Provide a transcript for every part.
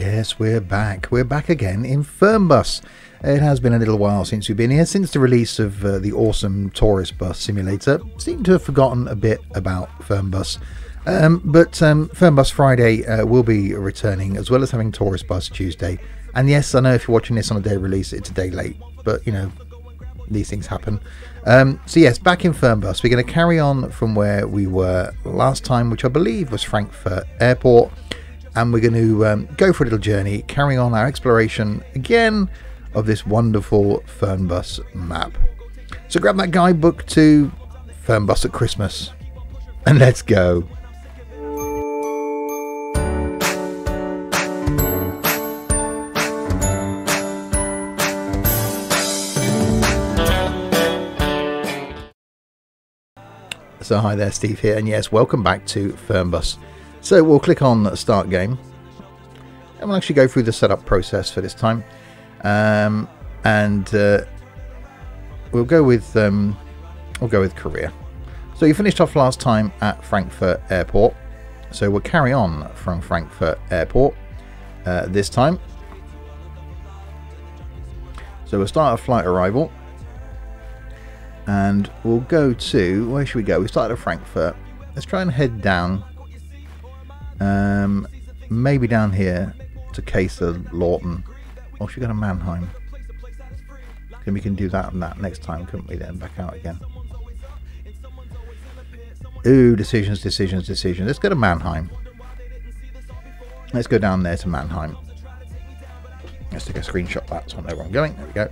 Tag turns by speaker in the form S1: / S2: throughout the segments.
S1: Yes, we're back. We're back again in Fernbus. It has been a little while since we've been here, since the release of the awesome tourist bus simulator. Seem to have forgotten a bit about Fernbus. But Fernbus Friday will be returning, as well as having Tourist Bus Tuesday. And yes, I know if you're watching this on a day of release, it's a day late, but you know, these things happen. So yes, back in Fernbus, we're going to carry on from where we were last time, which I believe was Frankfurt Airport. And we're going to go for a little journey, carrying on our exploration again of this wonderful Fernbus map. So grab that guidebook to Fernbus at Christmas and let's go. So hi there, Steve here, and yes, welcome back to Fernbus. So we'll click on Start Game, and we'll actually go through the setup process for this time, and we'll go with Korea. So you finished off last time at Frankfurt Airport, so we'll carry on from Frankfurt Airport this time. So we'll start our flight arrival. And we'll go to, where should we go? We started at Frankfurt. Let's try and head down. Maybe down here to Lawton. Or should we go to Mannheim? Then we can do that and that next time, couldn't we? Then back out again. Ooh, decisions. Let's go to Mannheim. Let's go down there to Mannheim. Let's take a screenshot of that so I know where I'm going. There we go.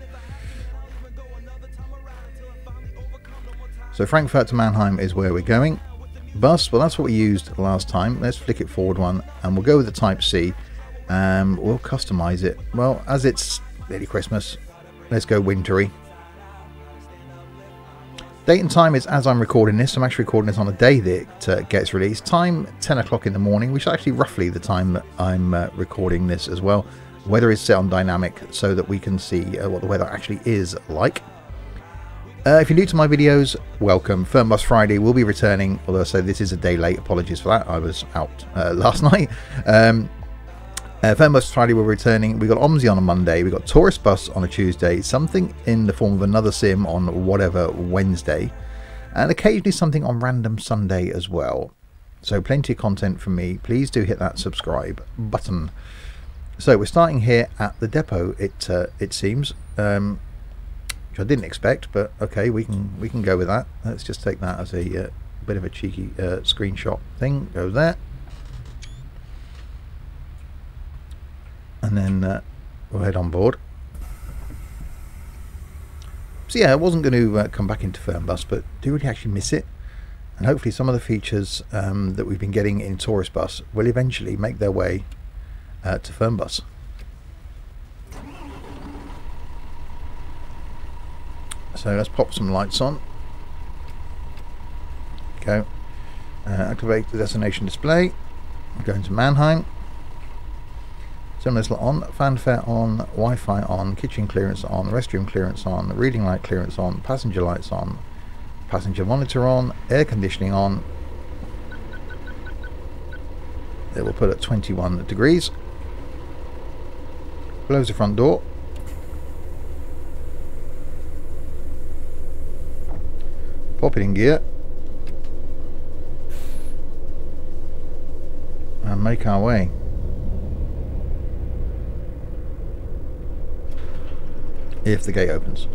S1: So Frankfurt to Mannheim is where we're going. Bus, well, that's what we used last time. Let's flick it forward one, and we'll go with the Type C. We'll customize it. Well, as it's nearly Christmas, let's go Wintery. Date and time is as I'm recording this. I'm actually recording this on the day that it gets released. Time 10 o'clock in the morning, which is actually roughly the time that I'm recording this as well. Weather is set on dynamic so that we can see what the weather actually is like. If you're new to my videos, welcome. Fernbus Friday will be returning, although I say this is a day late. Apologies for that. I was out last night. Fernbus Friday will be returning. We've got OMSI on a Monday. We've got Tourist Bus on a Tuesday. Something in the form of another sim on whatever Wednesday. And occasionally something on random Sunday as well. So plenty of content from me. Please do hit that subscribe button. So we're starting here at the depot, it seems. Which I didn't expect, but okay, we can go with that. Let's just take that as a bit of a cheeky screenshot thing. Go there, and then we'll head on board. So yeah, I wasn't going to come back into Fernbus, but do really actually miss it, and hopefully some of the features that we've been getting in Tourist Bus will eventually make their way to Fernbus. So let's pop some lights on. Go. Activate the destination display. We're going to Mannheim. Terminals on, fanfare on, Wi-Fi on, kitchen clearance on, restroom clearance on, reading light clearance on, passenger lights on, passenger monitor on, air conditioning on. They will put at 21 degrees. Close the front door. Pop it in gear and make our way. If the gate opens.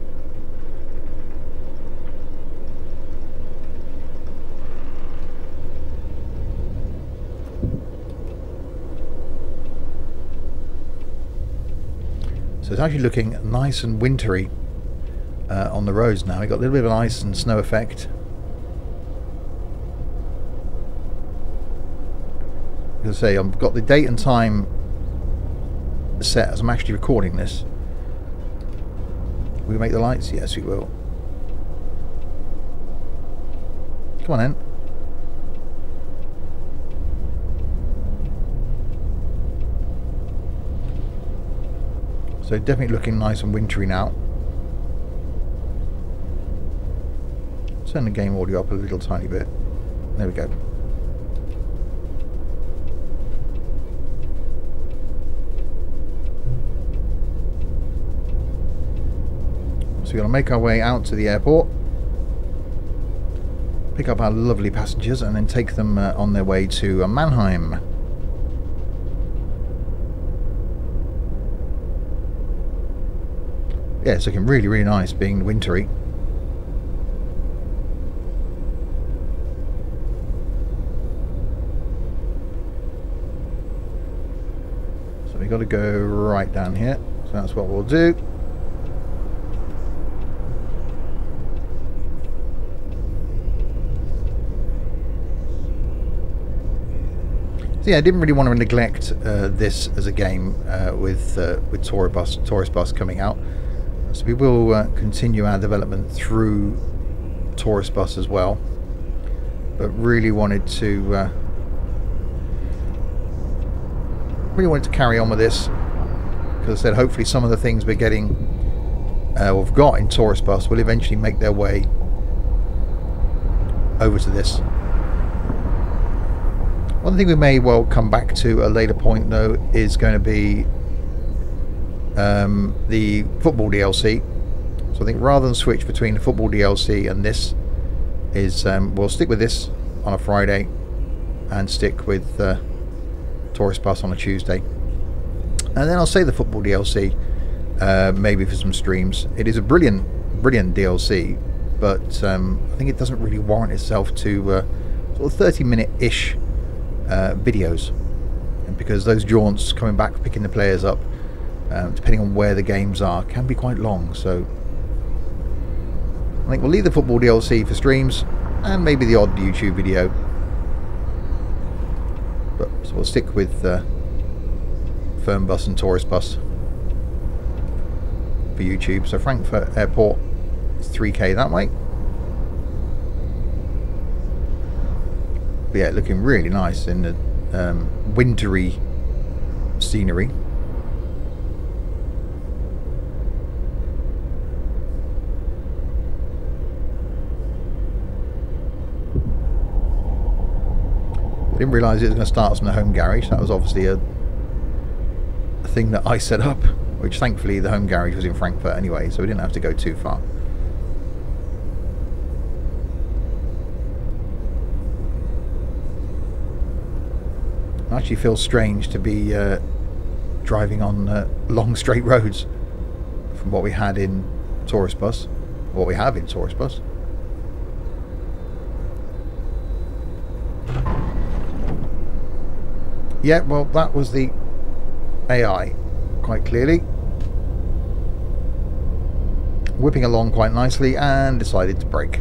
S1: So it's actually looking nice and wintry on the roads now. We've got a little bit of an ice and snow effect. As I say, I've got the date and time set as I'm actually recording this. Will we make the lights? Yes, we will. Come on then. So definitely looking nice and wintry now. Turn the game audio up a little tiny bit. There we go. So we're going to make our way out to the airport, pick up our lovely passengers, and then take them on their way to Mannheim. Yeah, it's looking really, really nice being wintry. So we've got to go right down here. So that's what we'll do. So yeah, I didn't really want to neglect this as a game with Tourist Bus coming out. So we will continue our development through Tourist Bus as well, but really wanted to carry on with this, because I said hopefully some of the things we're getting, we've got in Tourist Bus will eventually make their way over to this. One thing we may well come back to a later point though is going to be the football DLC. So I think rather than switch between the football DLC and this, is we'll stick with this on a Friday and stick with Tourist Bus on a Tuesday, and then I'll save the football DLC maybe for some streams. It is a brilliant DLC, but I think it doesn't really warrant itself to sort of 30-minute-ish videos, and because those jaunts coming back picking the players up, depending on where the games are, can be quite long. So I think we'll leave the football DLC for streams and maybe the odd YouTube video, but so we'll stick with Fernbus and Tourist Bus for YouTube. So Frankfurt Airport is 3k that way. But yeah, looking really nice in the wintry scenery. Didn't realise it was going to start us from the home garage. That was obviously a thing that I set up, which thankfully the home garage was in Frankfurt anyway, so we didn't have to go too far. It actually feels strange to be driving on long straight roads from what we had in Tourist Bus, what we have in Tourist Bus. Yeah, well, that was the AI, quite clearly. Whipping along quite nicely and decided to brake.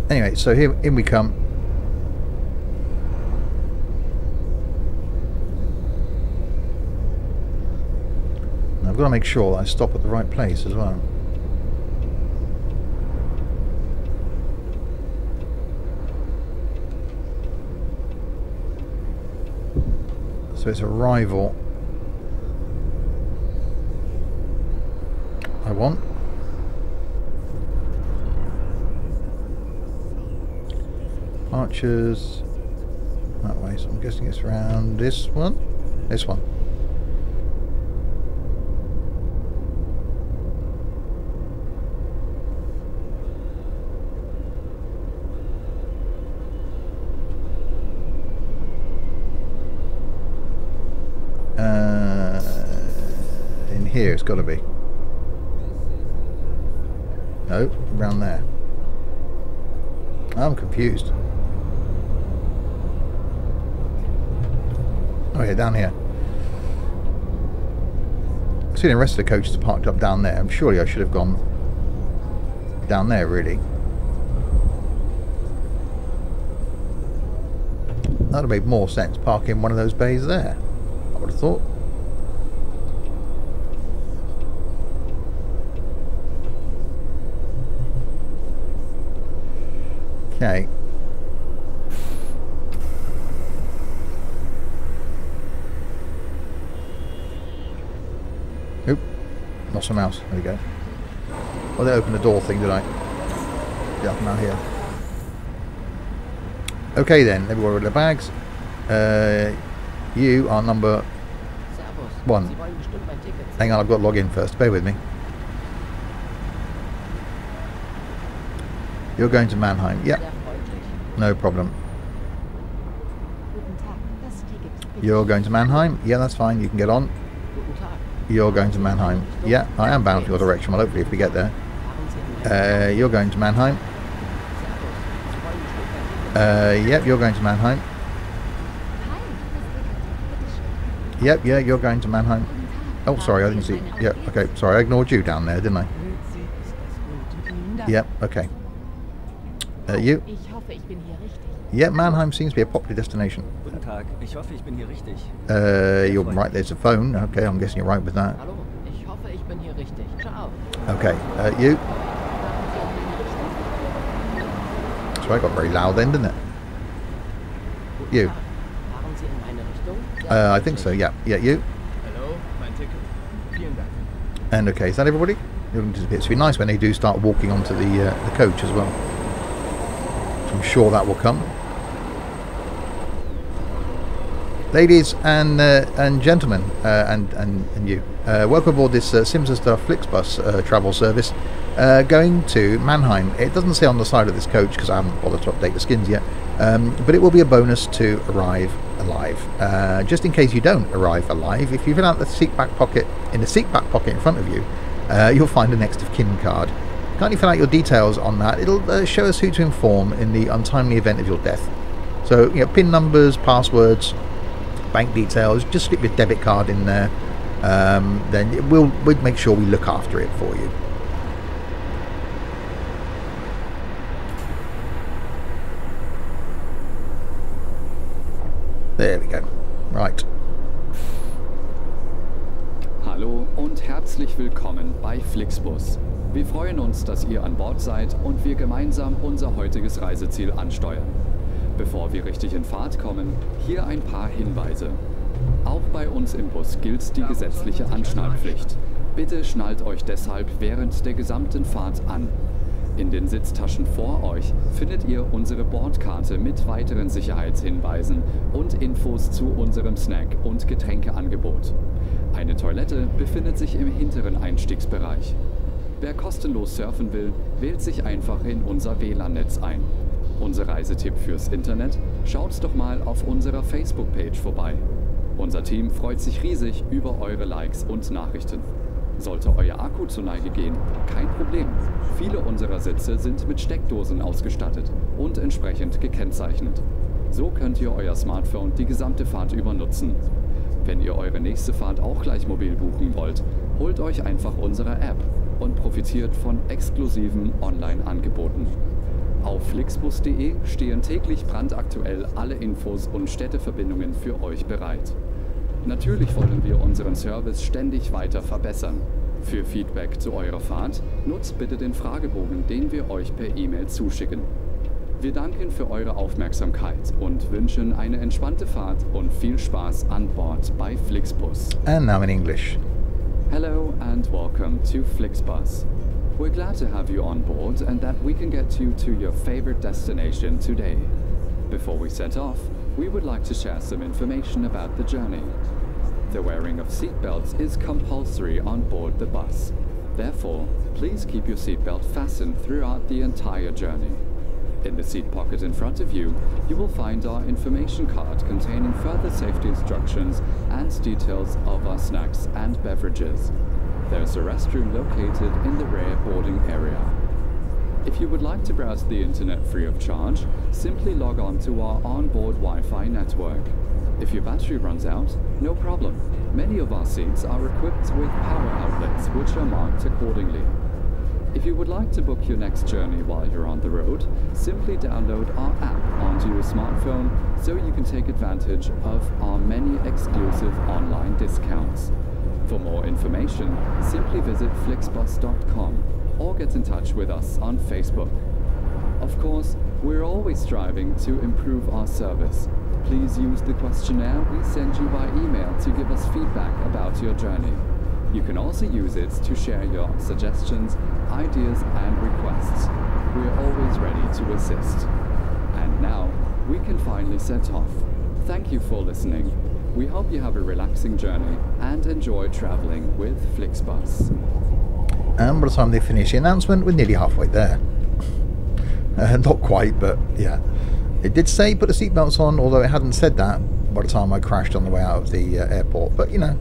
S1: Anyway, so here in we come. I've got to make sure that I stop at the right place as well. So it's arrival I want. Archers that way, so I'm guessing it's around this one. This one. In here it's got to be. No, around there. I'm confused. Oh yeah, down here. I've seen the rest of the coaches parked up down there. Surely I should have gone down there, really. That would have made more sense, park in one of those bays there, I would have thought. Okay. Oop. Lost some mouse. There we go. Well, they opened the door thing, did I? Yeah, I'm out here. Okay then, everyone with their bags. You are number 1. Hang on, I've got to log in first. Bear with me. You're going to Mannheim. Yep. No problem. You're going to Mannheim. Yeah, that's fine. You can get on. You're going to Mannheim. Yeah, I am bound for your direction. Well, hopefully if we get there. You're going to Mannheim. Yep, you're going to Mannheim. Yep, yeah, you're going to Mannheim. Oh, sorry, I didn't see. Yep, okay, sorry, I ignored you down there, didn't I? Yep, okay. You? Yep, Mannheim seems to be a popular destination. You're right, there's a phone. Okay, I'm guessing you're right with that. Okay, you? So I got very loud then, didn't it? You? I think so, yeah. Yeah, you? And okay, is that everybody? It's be nice when they do start walking onto the coach as well. So I'm sure that will come. Ladies and gentlemen, and you, welcome aboard this Sims Star Flixbus travel service going to Mannheim. It doesn't say on the side of this coach because I haven't bothered to update the skins yet, but it will be a bonus to arrive alive. Just in case you don't arrive alive, if you fill out the seat back pocket in front of you, you'll find a next of kin card. Kindly fill out your details on that. It'll show us who to inform in the untimely event of your death. So, you know, PIN numbers, passwords, bank details, just slip your debit card in there, then we'll make sure we look after it for you. There we go. Right.
S2: Hallo und herzlich willkommen bei Flixbus. Wir freuen uns, dass ihr an Bord seid und wir gemeinsam unser heutiges Reiseziel ansteuern. Bevor wir richtig in Fahrt kommen, hier ein paar Hinweise. Auch bei uns im Bus gilt die gesetzliche Anschnallpflicht. Bitte schnallt euch deshalb während der gesamten Fahrt an. In den Sitztaschen vor euch findet ihr unsere Bordkarte mit weiteren Sicherheitshinweisen und Infos zu unserem Snack- und Getränkeangebot. Eine Toilette befindet sich im hinteren Einstiegsbereich. Wer kostenlos surfen will, wählt sich einfach in unser WLAN-Netz ein. Unser Reisetipp fürs Internet? Schaut doch mal auf unserer Facebook-Page vorbei. Unser Team freut sich riesig über eure Likes und Nachrichten. Sollte euer Akku zur Neige gehen, kein Problem. Viele unserer Sitze sind mit Steckdosen ausgestattet und entsprechend gekennzeichnet. So könnt ihr euer Smartphone die gesamte Fahrt über nutzen. Wenn ihr eure nächste Fahrt auch gleich mobil buchen wollt, holt euch einfach unsere App und profitiert von exklusiven Online-Angeboten. Auf flixbus.de stehen täglich brandaktuell alle Infos und Städteverbindungen für euch bereit. Natürlich wollen wir unseren Service ständig weiter verbessern. Für Feedback zu eurer Fahrt nutzt bitte den Fragebogen, den wir euch per E-Mail zuschicken. Wir danken für eure Aufmerksamkeit und wünschen eine entspannte Fahrt und viel Spaß an Bord bei Flixbus.
S1: And now in English.
S2: Hello and welcome to Flixbus. We're glad to have you on board and that we can get you to your favorite destination today. Before we set off, we would like to share some information about the journey. The wearing of seatbelts is compulsory on board the bus. Therefore, please keep your seatbelt fastened throughout the entire journey. In the seat pocket in front of you, you will find our information card containing further safety instructions and details of our snacks and beverages. There's a restroom located in the rear boarding area. If you would like to browse the internet free of charge, simply log on to our onboard Wi-Fi network. If your battery runs out, no problem. Many of our seats are equipped with power outlets which are marked accordingly. If you would like to book your next journey while you're on the road, simply download our app onto your smartphone so you can take advantage of our many exclusive online discounts. For more information, simply visit flixbus.com or get in touch with us on Facebook. Of course, we're always striving to improve our service. Please use the questionnaire we send you by email to give us feedback about your journey. You can also use it to share your suggestions, ideas and requests. we're always ready to assist. And now, we can finally set off. Thank you for listening. We hope you have a relaxing journey and enjoy traveling with Flixbus.
S1: And by the time they finish the announcement, we're nearly halfway there. Not quite, but yeah. It did say put the seatbelts on, although it hadn't said that by the time I crashed on the way out of the airport. But, you know,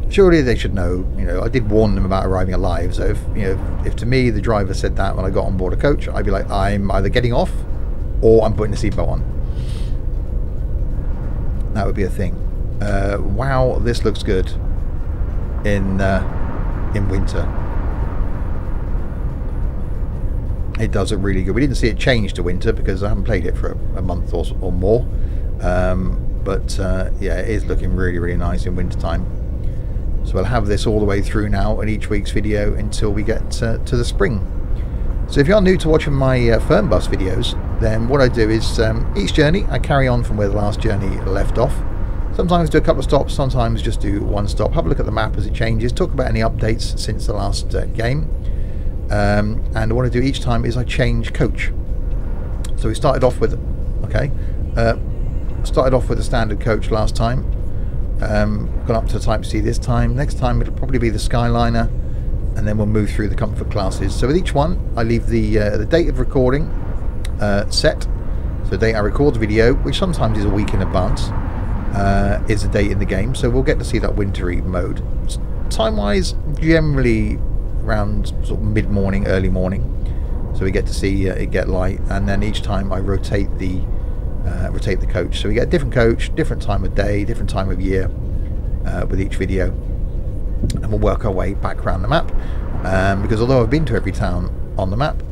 S1: surely they should know. You know, I did warn them about arriving alive. So if to me the driver said that when I got on board a coach, I'd be like, I'm either getting off or I'm putting the seatbelt on. That would be a thing. Wow, this looks good in winter. It does look really good. We didn't see it change to winter because I haven't played it for a month or more. But yeah, it is looking really, really nice in winter time. So we'll have this all the way through now in each week's video until we get to the spring. So if you're new to watching my Fernbus videos, then what I do is each journey I carry on from where the last journey left off. Sometimes do a couple of stops, sometimes just do one stop. Have a look at the map as it changes, talk about any updates since the last game. And what I do each time is I change coach. So we started off with started off with a standard coach last time. Gone up to Type C this time. Next time it'll probably be the Skyliner, and then we'll move through the comfort classes. So with each one I leave the date of recording set. So the date I record the video, which sometimes is a week in advance, is the date in the game. So we'll get to see that Wintery mode. Time wise, generally around sort of mid-morning, early morning, so we get to see it get light. And then each time I rotate the coach, so we get a different coach, different time of day, different time of year with each video, and we'll work our way back around the map, because although I've been to every town on the map,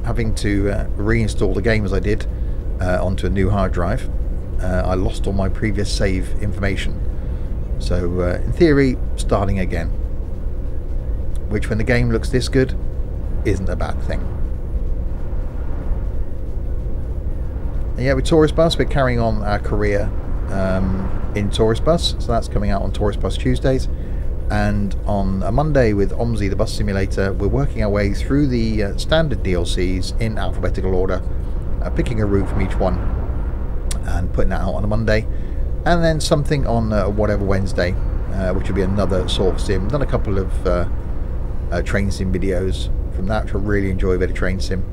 S1: having to reinstall the game as I did onto a new hard drive, I lost all my previous save information. So in theory, starting again, which when the game looks this good isn't a bad thing. And yeah, with Tourist Bus we're carrying on our career in Tourist Bus, so that's coming out on Tourist Bus Tuesdays, and on a Monday with OMSI the bus simulator we're working our way through the standard DLCs in alphabetical order, picking a route from each one and putting that out on a Monday, and then something on whatever Wednesday, which will be another sort of sim. Done a couple of train sim videos from that, which I really enjoy, a bit of train sim,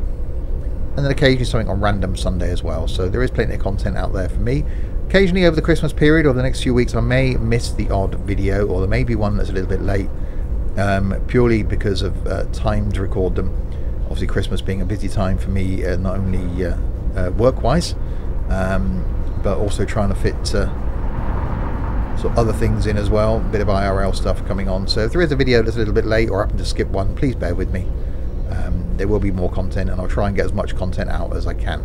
S1: and then occasionally something on random Sunday as well. So there is plenty of content out there for me. Occasionally over the Christmas period or the next few weeks I may miss the odd video, or there may be one that's a little bit late, purely because of time to record them. Obviously Christmas being a busy time for me, not only work wise, but also trying to fit sort of other things in as well, a bit of IRL stuff coming on. So if there is a video that's a little bit late or happen to skip one, please bear with me. There will be more content, and I'll try and get as much content out as I can.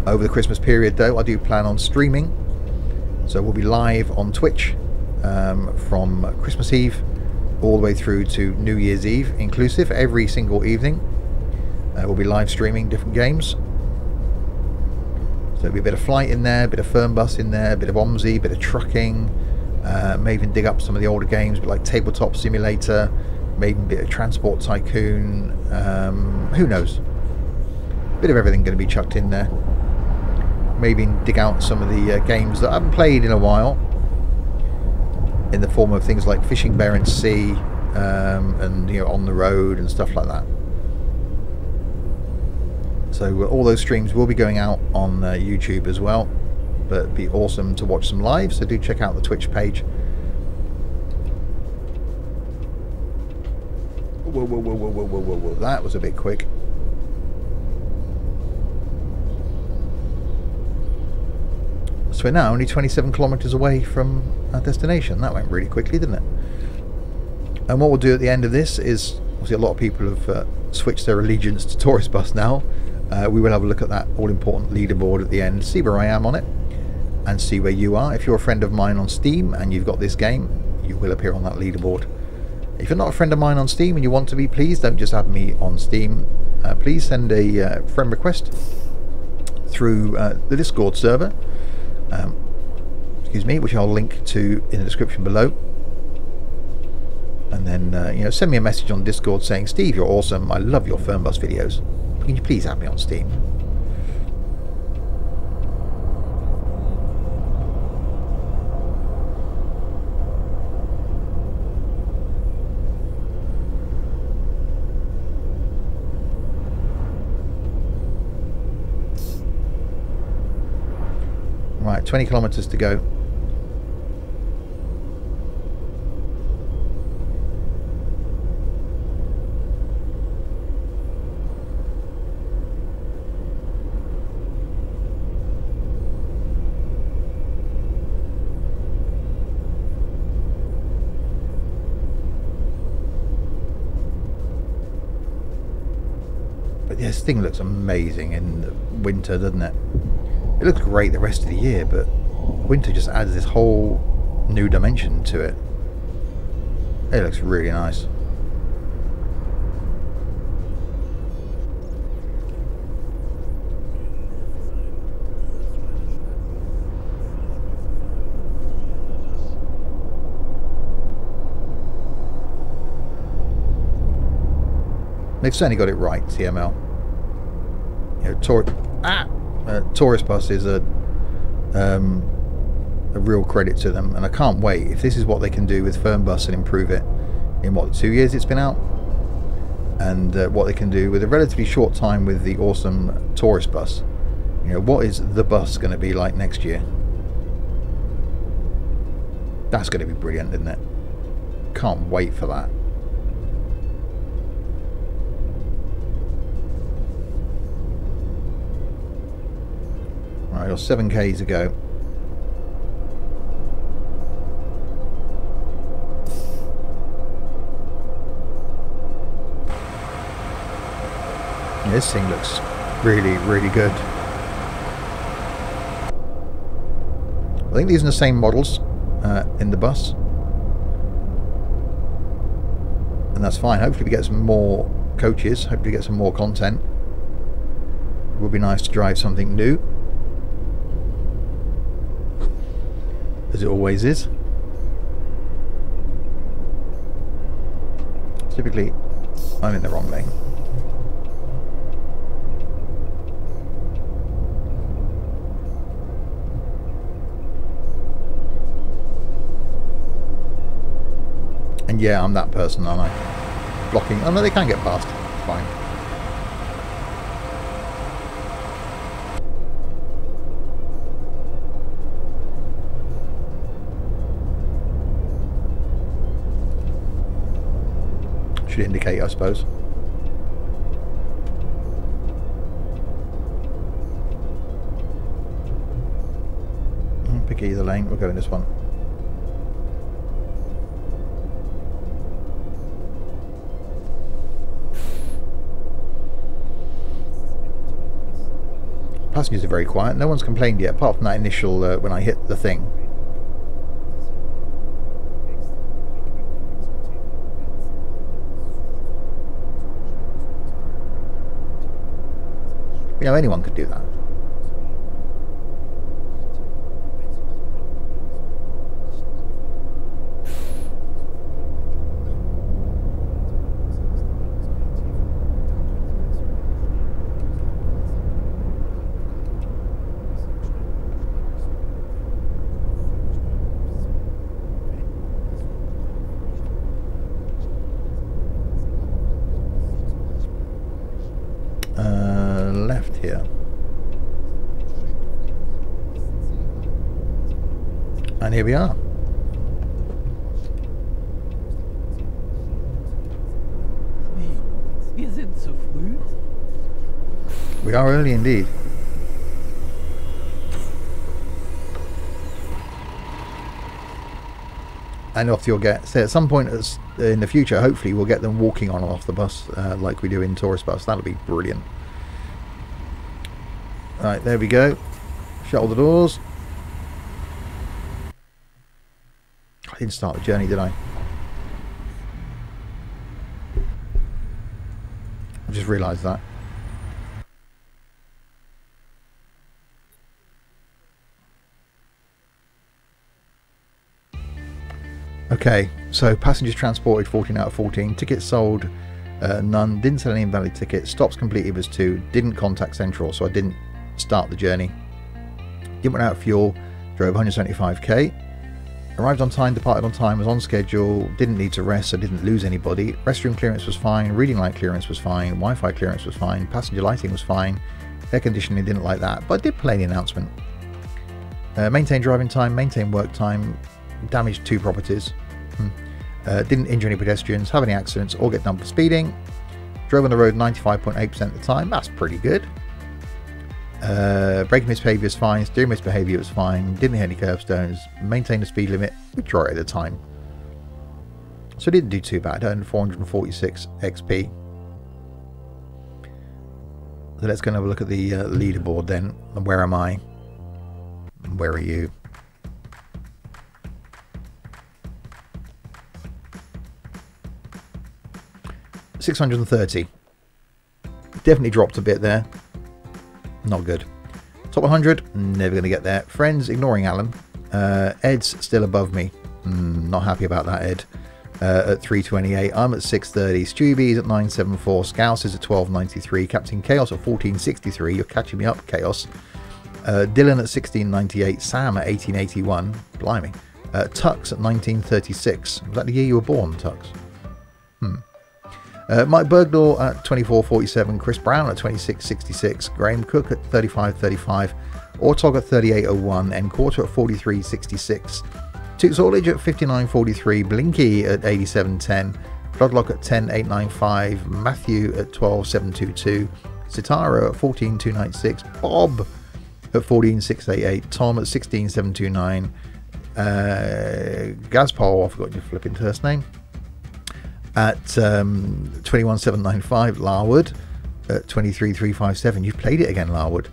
S1: Over the Christmas period though, I do plan on streaming, so we'll be live on Twitch from Christmas Eve all the way through to New Year's Eve inclusive. Every single evening we'll be live streaming different games. So there'll be a bit of flight in there, a bit of Fernbus in there, a bit of OMSI, a bit of trucking, may even dig up some of the older games, but like Tabletop Simulator, maybe a bit of Transport Tycoon, who knows, a bit of everything going to be chucked in there. Maybe dig out some of the games that I haven't played in a while, in the form of things like Fishing Barents Sea, and On the Road and stuff like that. So all those streams will be going out on YouTube as well, but it'd be awesome to watch some live, so do check out the Twitch page. Whoa, that was a bit quick. So we're now only 27 kilometers away from our destination. That went really quickly, didn't it? And what we'll do at the end of this is, obviously a lot of people have switched their allegiance to Tourist Bus now. We will have a look at that all-important leaderboard at the end, see where I am on it, and see where you are. If you're a friend of mine on Steam and you've got this game, you will appear on that leaderboard. If you're not a friend of mine on Steam and you want to be, please don't just add me on Steam. Please send a friend request through the Discord server, excuse me, which I'll link to in the description below. And then, you know, send me a message on Discord saying, Steve, you're awesome. I love your Fernbus videos. Can you please add me on Steam? Right, 20 kilometers to go. But this thing looks amazing in winter, doesn't it? It looks great the rest of the year, but winter just adds this whole new dimension to it. It looks really nice. They've certainly got it right, TML. You know, tourist bus is a real credit to them, and I can't wait if this is what they can do with Fernbus and improve it in what, 2 years it's been out, and what they can do with a relatively short time with the awesome tourist bus. You know, what is the bus going to be like next year? That's going to be brilliant, isn't it? Can't wait for that. Right, or 7K to go. Yeah, this thing looks really, really good. I think these are the same models in the bus. And that's fine. Hopefully we get some more coaches. Hopefully we get some more content. It would be nice to drive something new, as it always is. Typically, I'm in the wrong lane. And yeah, I'm that person, aren't I? Blocking. Oh no, they can get past. Fine. Should indicate, I suppose. Pick either lane, we'll go in this one. Passengers are very quiet, no one's complained yet, apart from that initial when I hit the thing. You know, anyone could do that. Left here. And here we are.
S3: Wir sind zu früh.
S1: We are early indeed. And off you'll get. So at some point in the future, hopefully we'll get them walking on and off the bus like we do in tourist bus. That'll be brilliant. Right, there we go. Shut all the doors. I didn't start the journey, did I? I just realised that. Okay, so passengers transported 14 out of 14, tickets sold none, didn't sell any invalid tickets, stops completed was 2, didn't contact Central, so I didn't start the journey, didn't run out of fuel, drove 175k, arrived on time, departed on time, was on schedule, didn't need to rest, so didn't lose anybody, restroom clearance was fine, reading light clearance was fine, Wi-Fi clearance was fine, passenger lighting was fine, air conditioning didn't like that, but I did play the announcement. Maintain driving time, maintain work time, damaged 2 properties, didn't injure any pedestrians, have any accidents or get done for speeding, drove on the road 95.8% of the time, that's pretty good. Braking misbehaviour is fine, steering misbehaviour was fine, didn't hit any curbstones, maintained the speed limit majority of the time. So didn't do too bad, earned 446 XP. So let's go and have a look at the leaderboard then. Where am I? Where are you? $630. Definitely dropped a bit there. Not good. Top 100, never going to get there. Friends, ignoring Alan. Ed's still above me. Not happy about that, Ed. At 328. I'm at 630. Stewie's at 974. Scouse is at 1293. Captain Chaos at 1463. You're catching me up, Chaos. Dylan at 1698. Sam at 1881. Blimey. Tux at 1936. Was that the year you were born, Tux? Mike Bergdahl at 2447, Chris Brown at 2666, Graham Cook at 3535, Ortog at 3801, M Quarter at 4366, Toots Orledge at 5943, Blinky at 8710, Bloodlock at 10895, Matthew at 12722, Sitara at 14296, Bob at 14688, Tom at 16729, Gazpol, I forgot your flipping first name, at 21795, Larwood at 23357. You've played it again, Larwood.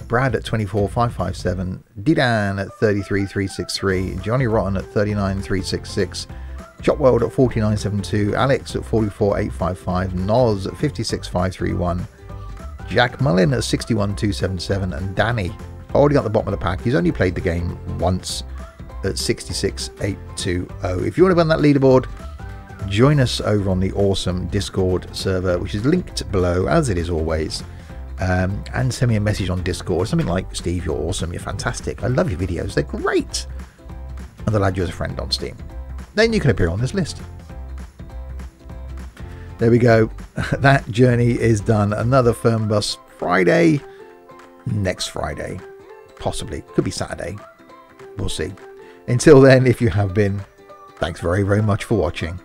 S1: Brad at 24557, Didan at 33363, Johnny Rotten at 39366, Chopworld at 40972, Alex at 44855, Noz at 56531, Jack Mullin at 61277, and Danny holding up the bottom of the pack. He's only played the game once at 66820. If you want to run that leaderboard, join us over on the awesome Discord server, which is linked below, as it is always. And send me a message on Discord, something like, Steve, you're awesome, you're fantastic, I love your videos, they're great, and they'll add you as a friend on Steam. Then you can appear on this list. There we go. That journey is done. Another Fernbus Friday. Next Friday. Possibly. Could be Saturday. We'll see. Until then, if you have been, thanks very, very much for watching.